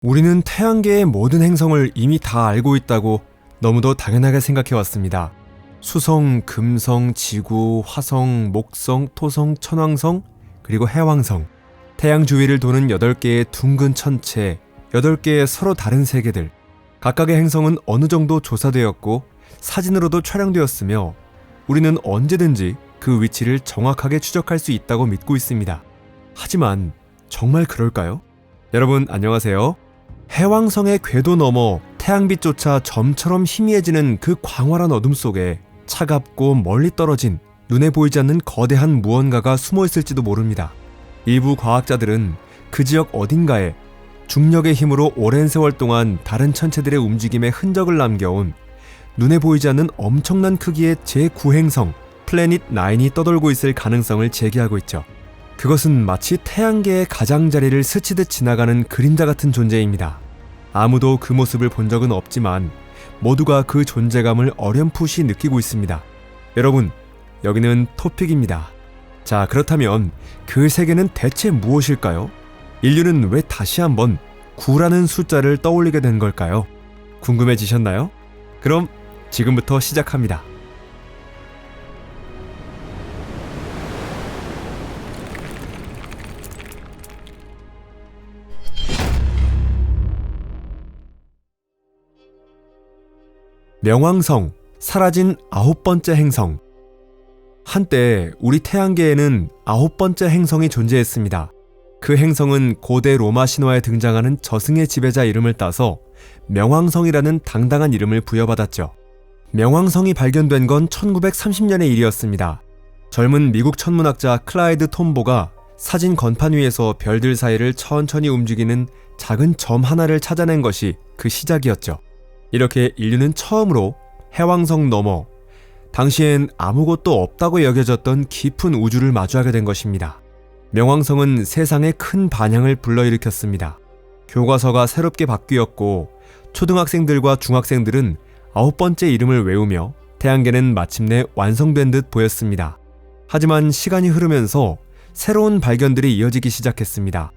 우리는 태양계의 모든 행성을 이미 다 알고 있다고 너무도 당연하게 생각해왔습니다. 수성, 금성, 지구, 화성, 목성, 토성, 천왕성, 그리고 해왕성. 태양 주위를 도는 8개의 둥근 천체, 8개의 서로 다른 세계들. 각각의 행성은 어느 정도 조사되었고 사진으로도 촬영되었으며 우리는 언제든지 그 위치를 정확하게 추적할 수 있다고 믿고 있습니다. 하지만 정말 그럴까요? 여러분 안녕하세요. 해왕성의 궤도 너머 태양빛조차 점처럼 희미해지는 그 광활한 어둠 속에 차갑고 멀리 떨어진 눈에 보이지 않는 거대한 무언가가 숨어있을지도 모릅니다. 일부 과학자들은 그 지역 어딘가에 중력의 힘으로 오랜 세월 동안 다른 천체들의 움직임에 흔적을 남겨온 눈에 보이지 않는 엄청난 크기의 제9행성 플래닛 9이 떠돌고 있을 가능성을 제기하고 있죠. 그것은 마치 태양계의 가장자리를 스치듯 지나가는 그림자 같은 존재입니다. 아무도 그 모습을 본 적은 없지만 모두가 그 존재감을 어렴풋이 느끼고 있습니다. 여러분, 여기는 토픽입니다. 자, 그렇다면 그 세계는 대체 무엇일까요? 인류는 왜 다시 한번 9라는 숫자를 떠올리게 된 걸까요? 궁금해지셨나요? 그럼 지금부터 시작합니다. 명왕성, 사라진 9번째 행성. 한때 우리 태양계에는 9번째 행성이 존재했습니다. 그 행성은 고대 로마 신화에 등장하는 저승의 지배자 이름을 따서 명왕성이라는 당당한 이름을 부여받았죠. 명왕성이 발견된 건 1930년의 일이었습니다. 젊은 미국 천문학자 클라이드 톰보가 사진 건판 위에서 별들 사이를 천천히 움직이는 작은 점 하나를 찾아낸 것이 그 시작이었죠. 이렇게 인류는 처음으로 해왕성 너머, 당시엔 아무것도 없다고 여겨졌던 깊은 우주를 마주하게 된 것입니다. 명왕성은 세상에 큰 반향을 불러일으켰습니다. 교과서가 새롭게 바뀌었고 초등학생들과 중학생들은 9번째 이름을 외우며 태양계는 마침내 완성된 듯 보였습니다. 하지만 시간이 흐르면서 새로운 발견들이 이어지기 시작했습니다.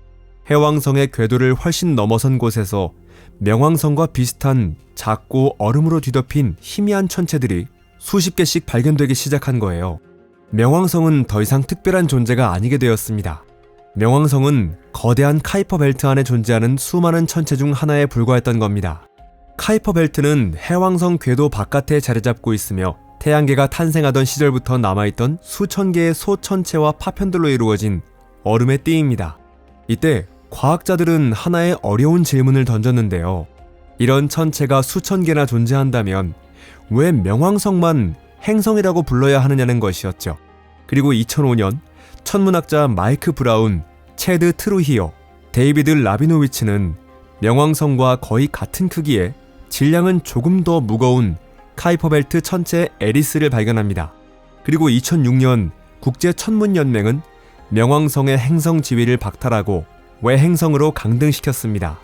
해왕성의 궤도를 훨씬 넘어선 곳에서 명왕성과 비슷한 작고 얼음으로 뒤덮인 희미한 천체들이 수십 개씩 발견되기 시작한 거예요. 명왕성은 더 이상 특별한 존재가 아니게 되었습니다. 명왕성은 거대한 카이퍼 벨트 안에 존재하는 수많은 천체 중 하나에 불과했던 겁니다. 카이퍼 벨트는 해왕성 궤도 바깥에 자리 잡고 있으며 태양계가 탄생하던 시절부터 남아있던 수천 개의 소천체와 파편들로 이루어진 얼음의 띠입니다. 이때 과학자들은 하나의 어려운 질문을 던졌는데요. 이런 천체가 수천 개나 존재한다면 왜 명왕성만 행성이라고 불러야 하느냐는 것이었죠. 그리고 2005년 천문학자 마이크 브라운, 체드 트루히어, 데이비드 라비노위츠는 명왕성과 거의 같은 크기의 질량은 조금 더 무거운 카이퍼벨트 천체 에리스를 발견합니다. 그리고 2006년 국제천문연맹은 명왕성의 행성 지위를 박탈하고 외행성으로 강등시켰습니다.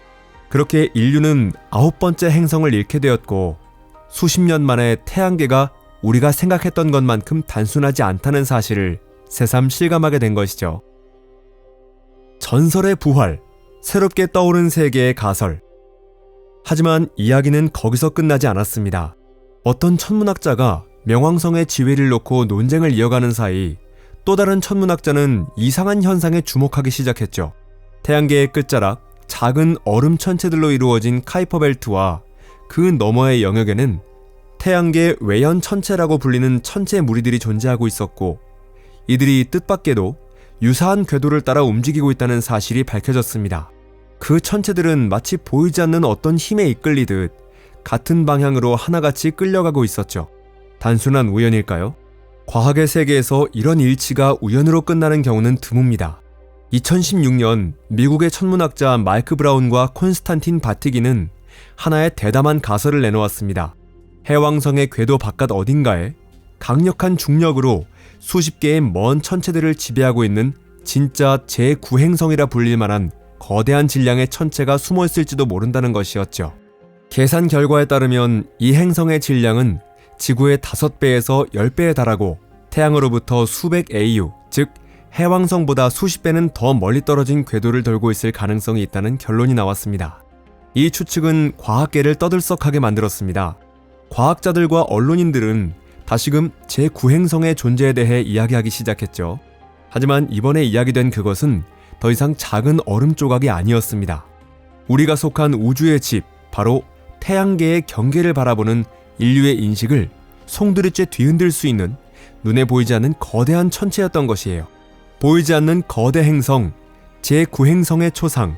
그렇게 인류는 9번째 행성을 잃게 되었고 수십 년 만에 태양계가 우리가 생각했던 것만큼 단순하지 않다는 사실을 새삼 실감하게 된 것이죠. 전설의 부활, 새롭게 떠오른 세계의 가설. 하지만 이야기는 거기서 끝나지 않았습니다. 어떤 천문학자가 명왕성의 지위를 놓고 논쟁을 이어가는 사이 또 다른 천문학자는 이상한 현상에 주목하기 시작했죠. 태양계의 끝자락, 작은 얼음 천체들로 이루어진 카이퍼 벨트와 그 너머의 영역에는 태양계 외연 천체라고 불리는 천체 무리들이 존재하고 있었고 이들이 뜻밖에도 유사한 궤도를 따라 움직이고 있다는 사실이 밝혀졌습니다. 그 천체들은 마치 보이지 않는 어떤 힘에 이끌리듯 같은 방향으로 하나같이 끌려가고 있었죠. 단순한 우연일까요? 과학의 세계에서 이런 일치가 우연으로 끝나는 경우는 드뭅니다. 2016년 미국의 천문학자 마이크 브라운과 콘스탄틴 바티기는 하나의 대담한 가설을 내놓았습니다. 해왕성의 궤도 바깥 어딘가에 강력한 중력으로 수십 개의 먼 천체들을 지배하고 있는 진짜 제9행성이라 불릴 만한 거대한 질량의 천체가 숨어있을지도 모른다는 것이었죠. 계산 결과에 따르면 이 행성의 질량은 지구의 5배에서 10배에 달하고 태양으로부터 수백 AU, 즉 해왕성보다 수십 배는 더 멀리 떨어진 궤도를 돌고 있을 가능성이 있다는 결론이 나왔습니다. 이 추측은 과학계를 떠들썩하게 만들었습니다. 과학자들과 언론인들은 다시금 제9행성의 존재에 대해 이야기하기 시작했죠. 하지만 이번에 이야기된 그것은 더 이상 작은 얼음 조각이 아니었습니다. 우리가 속한 우주의 집, 바로 태양계의 경계를 바라보는 인류의 인식을 송두리째 뒤흔들 수 있는 눈에 보이지 않는 거대한 천체였던 것이에요. 보이지 않는 거대 행성, 제9행성의 초상.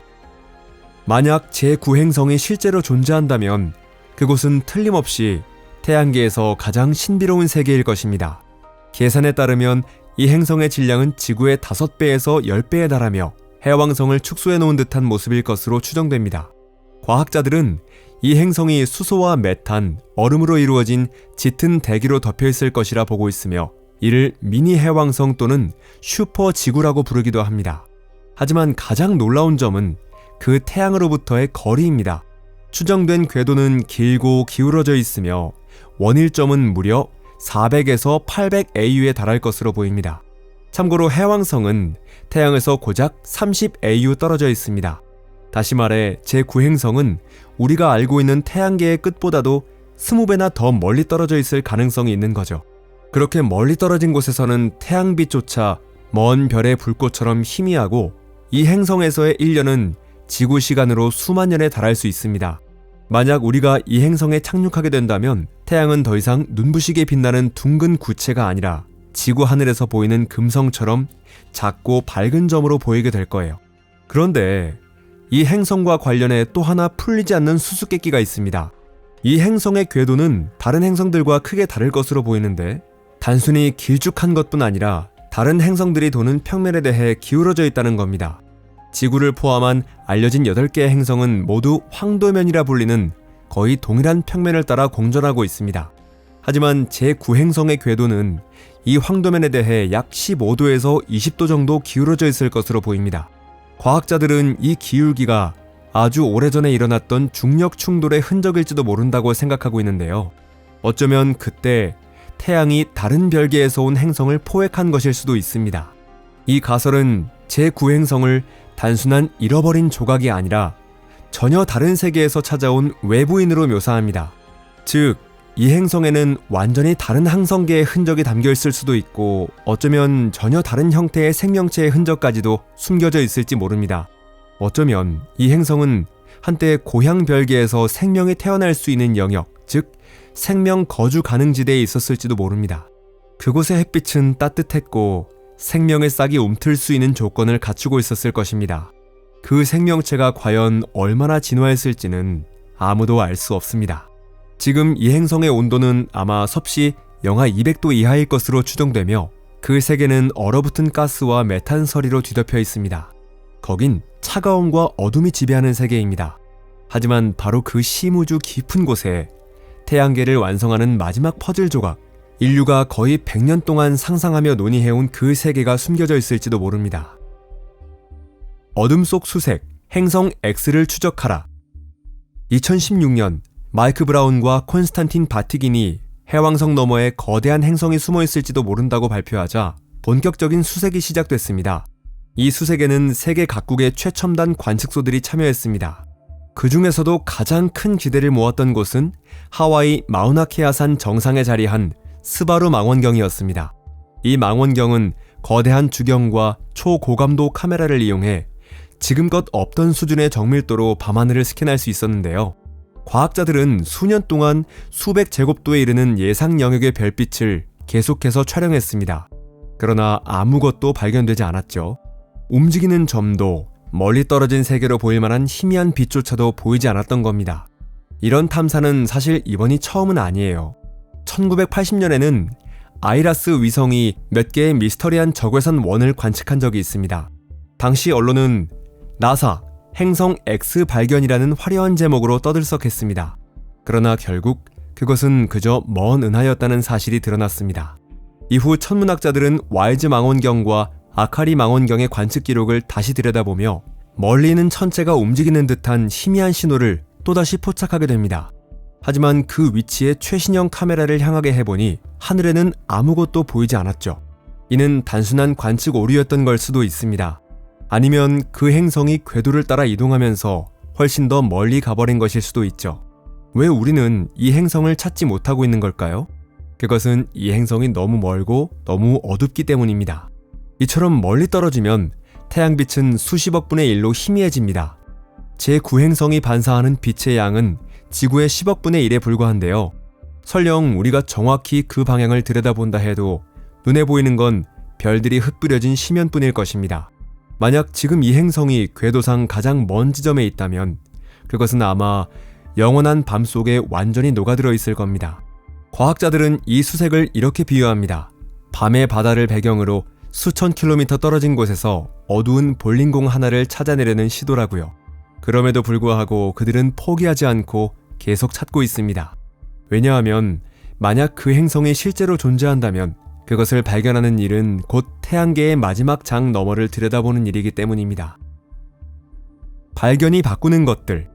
만약 제9행성이 실제로 존재한다면 그곳은 틀림없이 태양계에서 가장 신비로운 세계일 것입니다. 계산에 따르면 이 행성의 질량은 지구의 5배에서 10배에 달하며 해왕성을 축소해 놓은 듯한 모습일 것으로 추정됩니다. 과학자들은 이 행성이 수소와 메탄, 얼음으로 이루어진 짙은 대기로 덮여 있을 것이라 보고 있으며 이를 미니 해왕성 또는 슈퍼 지구라고 부르기도 합니다. 하지만 가장 놀라운 점은 그 태양으로부터의 거리입니다. 추정된 궤도는 길고 기울어져 있으며 원일점은 무려 400에서 800AU에 달할 것으로 보입니다. 참고로 해왕성은 태양에서 고작 30AU 떨어져 있습니다. 다시 말해 제9행성은 우리가 알고 있는 태양계의 끝보다도 20배나 더 멀리 떨어져 있을 가능성이 있는 거죠. 그렇게 멀리 떨어진 곳에서는 태양빛조차 먼 별의 불꽃처럼 희미하고 이 행성에서의 1년은 지구 시간으로 수만 년에 달할 수 있습니다. 만약 우리가 이 행성에 착륙하게 된다면 태양은 더 이상 눈부시게 빛나는 둥근 구체가 아니라 지구 하늘에서 보이는 금성처럼 작고 밝은 점으로 보이게 될 거예요. 그런데 이 행성과 관련해 또 하나 풀리지 않는 수수께끼가 있습니다. 이 행성의 궤도는 다른 행성들과 크게 다를 것으로 보이는데 단순히 길쭉한 것뿐 아니라 다른 행성들이 도는 평면에 대해 기울어져 있다는 겁니다. 지구를 포함한 알려진 8개의 행성은 모두 황도면이라 불리는 거의 동일한 평면을 따라 공전하고 있습니다. 하지만 제9행성의 궤도는 이 황도면에 대해 약 15도에서 20도 정도 기울어져 있을 것으로 보입니다. 과학자들은 이 기울기가 아주 오래전에 일어났던 중력 충돌의 흔적일지도 모른다고 생각하고 있는데요. 어쩌면 그때 태양이 다른 별계에서 온 행성을 포획한 것일 수도 있습니다. 이 가설은 제9행성을 단순한 잃어버린 조각이 아니라 전혀 다른 세계에서 찾아온 외부인으로 묘사합니다. 즉, 이 행성에는 완전히 다른 항성계의 흔적이 담겨 있을 수도 있고 어쩌면 전혀 다른 형태의 생명체의 흔적까지도 숨겨져 있을지 모릅니다. 어쩌면 이 행성은 한때 고향 별계에서 생명이 태어날 수 있는 영역, 즉 생명 거주 가능 지대에 있었을지도 모릅니다. 그곳의 햇빛은 따뜻했고 생명의 싹이 움틀 수 있는 조건을 갖추고 있었을 것입니다. 그 생명체가 과연 얼마나 진화했을지는 아무도 알 수 없습니다. 지금 이 행성의 온도는 아마 섭씨 영하 200도 이하일 것으로 추정되며 그 세계는 얼어붙은 가스와 메탄 서리로 뒤덮여 있습니다. 거긴 차가움과 어둠이 지배하는 세계입니다. 하지만 바로 그 심우주 깊은 곳에 태양계를 완성하는 마지막 퍼즐 조각, 인류가 거의 100년 동안 상상하며 논의해온 그 세계가 숨겨져 있을지도 모릅니다. 어둠 속 수색, 행성 X를 추적하라. 2016년 마이크 브라운과 콘스탄틴 바티긴이 해왕성 너머에 거대한 행성이 숨어 있을지도 모른다고 발표하자 본격적인 수색이 시작됐습니다. 이 수색에는 세계 각국의 최첨단 관측소들이 참여했습니다. 그 중에서도 가장 큰 기대를 모았던 곳은 하와이 마우나케아산 정상에 자리한 스바루 망원경이었습니다. 이 망원경은 거대한 주경과 초고감도 카메라를 이용해 지금껏 없던 수준의 정밀도로 밤하늘을 스캔할 수 있었는데요. 과학자들은 수년 동안 수백 제곱도에 이르는 예상 영역의 별빛을 계속해서 촬영했습니다. 그러나 아무것도 발견되지 않았죠. 움직이는 점도 멀리 떨어진 세계로 보일 만한 희미한 빛조차도 보이지 않았던 겁니다. 이런 탐사는 사실 이번이 처음은 아니에요. 1980년에는 아이라스 위성이 몇 개의 미스터리한 적외선 원을 관측한 적이 있습니다. 당시 언론은 나사, 행성 X 발견이라는 화려한 제목으로 떠들썩했습니다. 그러나 결국 그것은 그저 먼 은하였다는 사실이 드러났습니다. 이후 천문학자들은 와이즈 망원경과 아카리 망원경의 관측 기록을 다시 들여다보며 멀리 있는 천체가 움직이는 듯한 희미한 신호를 또다시 포착하게 됩니다. 하지만 그 위치에 최신형 카메라를 향하게 해보니 하늘에는 아무것도 보이지 않았죠. 이는 단순한 관측 오류였던 걸 수도 있습니다. 아니면 그 행성이 궤도를 따라 이동하면서 훨씬 더 멀리 가버린 것일 수도 있죠. 왜 우리는 이 행성을 찾지 못하고 있는 걸까요? 그것은 이 행성이 너무 멀고 너무 어둡기 때문입니다. 이처럼 멀리 떨어지면 태양빛은 수십억 분의 1로 희미해집니다. 제9행성이 반사하는 빛의 양은 지구의 10억 분의 1에 불과한데요. 설령 우리가 정확히 그 방향을 들여다본다 해도 눈에 보이는 건 별들이 흩뿌려진 심연뿐일 것입니다. 만약 지금 이 행성이 궤도상 가장 먼 지점에 있다면 그것은 아마 영원한 밤 속에 완전히 녹아들어 있을 겁니다. 과학자들은 이 수색을 이렇게 비유합니다. 밤의 바다를 배경으로 수천 킬로미터 떨어진 곳에서 어두운 볼링공 하나를 찾아내려는 시도라고요. 그럼에도 불구하고 그들은 포기하지 않고 계속 찾고 있습니다. 왜냐하면 만약 그 행성이 실제로 존재한다면 그것을 발견하는 일은 곧 태양계의 마지막 장 너머를 들여다보는 일이기 때문입니다. 발견이 바꾸는 것들.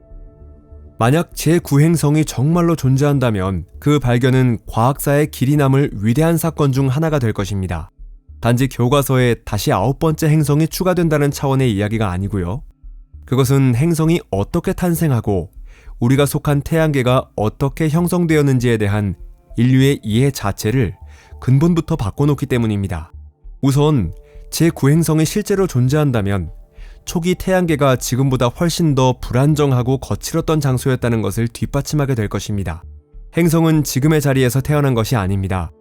만약 제9행성이 정말로 존재한다면 그 발견은 과학사의 길이 남을 위대한 사건 중 하나가 될 것입니다. 단지 교과서에 다시 9번째 행성이 추가된다는 차원의 이야기가 아니고요. 그것은 행성이 어떻게 탄생하고 우리가 속한 태양계가 어떻게 형성되었는지에 대한 인류의 이해 자체를 근본부터 바꿔놓기 때문입니다. 우선 제9행성이 실제로 존재한다면 초기 태양계가 지금보다 훨씬 더 불안정하고 거칠었던 장소였다는 것을 뒷받침하게 될 것입니다. 행성은 지금의 자리에서 태어난 것이 아닙니다.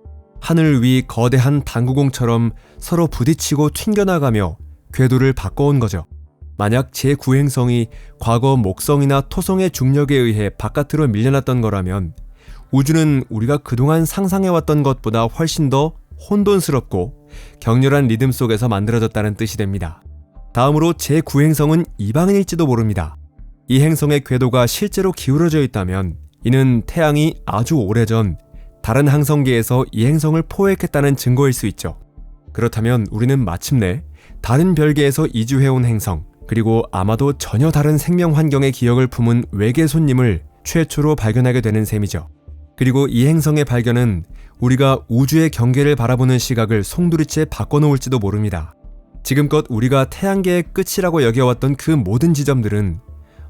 하늘 위 거대한 당구공처럼 서로 부딪히고 튕겨나가며 궤도를 바꿔온 거죠. 만약 제9행성이 과거 목성이나 토성의 중력에 의해 바깥으로 밀려났던 거라면 우주는 우리가 그동안 상상해왔던 것보다 훨씬 더 혼돈스럽고 격렬한 리듬 속에서 만들어졌다는 뜻이 됩니다. 다음으로 제9행성은 이방인일지도 모릅니다. 이 행성의 궤도가 실제로 기울어져 있다면 이는 태양이 아주 오래전 다른 항성계에서 이 행성을 포획했다는 증거일 수 있죠. 그렇다면 우리는 마침내 다른 별계에서 이주해온 행성, 그리고 아마도 전혀 다른 생명 환경의 기억을 품은 외계 손님을 최초로 발견하게 되는 셈이죠. 그리고 이 행성의 발견은 우리가 우주의 경계를 바라보는 시각을 송두리째 바꿔놓을지도 모릅니다. 지금껏 우리가 태양계의 끝이라고 여겨왔던 그 모든 지점들은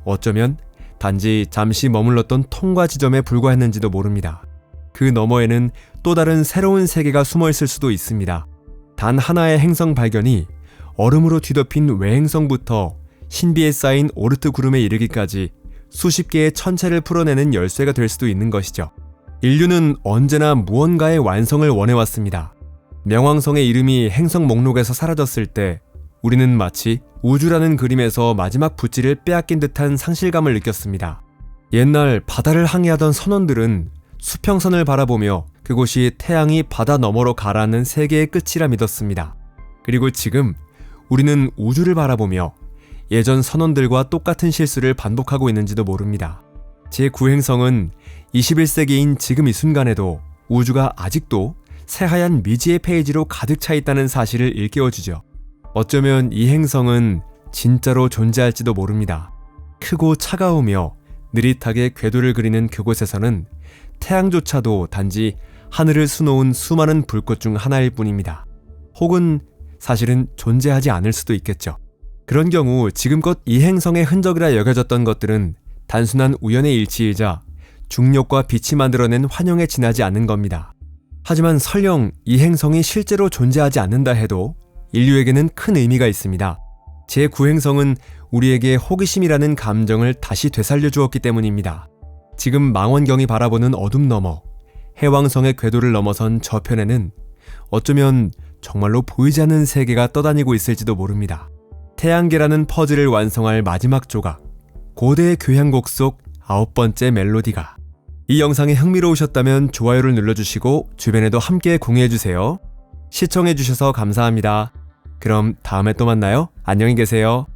어쩌면 단지 잠시 머물렀던 통과 지점에 불과했는지도 모릅니다. 그 너머에는 또 다른 새로운 세계가 숨어있을 수도 있습니다. 단 하나의 행성 발견이 얼음으로 뒤덮인 외행성부터 신비에 쌓인 오르트 구름에 이르기까지 수십 개의 천체를 풀어내는 열쇠가 될 수도 있는 것이죠. 인류는 언제나 무언가의 완성을 원해왔습니다. 명왕성의 이름이 행성 목록에서 사라졌을 때 우리는 마치 우주라는 그림에서 마지막 붓질을 빼앗긴 듯한 상실감을 느꼈습니다. 옛날 바다를 항해하던 선원들은 수평선을 바라보며 그곳이 태양이 바다 너머로 가라앉는 세계의 끝이라 믿었습니다. 그리고 지금 우리는 우주를 바라보며 예전 선원들과 똑같은 실수를 반복하고 있는지도 모릅니다. 제9행성은 21세기인 지금 이 순간에도 우주가 아직도 새하얀 미지의 페이지로 가득 차 있다는 사실을 일깨워주죠. 어쩌면 이 행성은 진짜로 존재할지도 모릅니다. 크고 차가우며 느릿하게 궤도를 그리는 그곳에서는 태양조차도 단지 하늘을 수놓은 수많은 불꽃 중 하나일 뿐입니다. 혹은 사실은 존재하지 않을 수도 있겠죠. 그런 경우 지금껏 이 행성의 흔적이라 여겨졌던 것들은 단순한 우연의 일치이자 중력과 빛이 만들어낸 환영에 지나지 않는 겁니다. 하지만 설령 이 행성이 실제로 존재하지 않는다 해도 인류에게는 큰 의미가 있습니다. 제9행성은 우리에게 호기심이라는 감정을 다시 되살려 주었기 때문입니다. 지금 망원경이 바라보는 어둠 너머, 해왕성의 궤도를 넘어선 저편에는 어쩌면 정말로 보이지 않는 세계가 떠다니고 있을지도 모릅니다. 태양계라는 퍼즐을 완성할 마지막 조각, 고대의 교향곡 속 9번째 멜로디가. 이 영상이 흥미로우셨다면 좋아요를 눌러주시고 주변에도 함께 공유해주세요. 시청해주셔서 감사합니다. 그럼 다음에 또 만나요. 안녕히 계세요.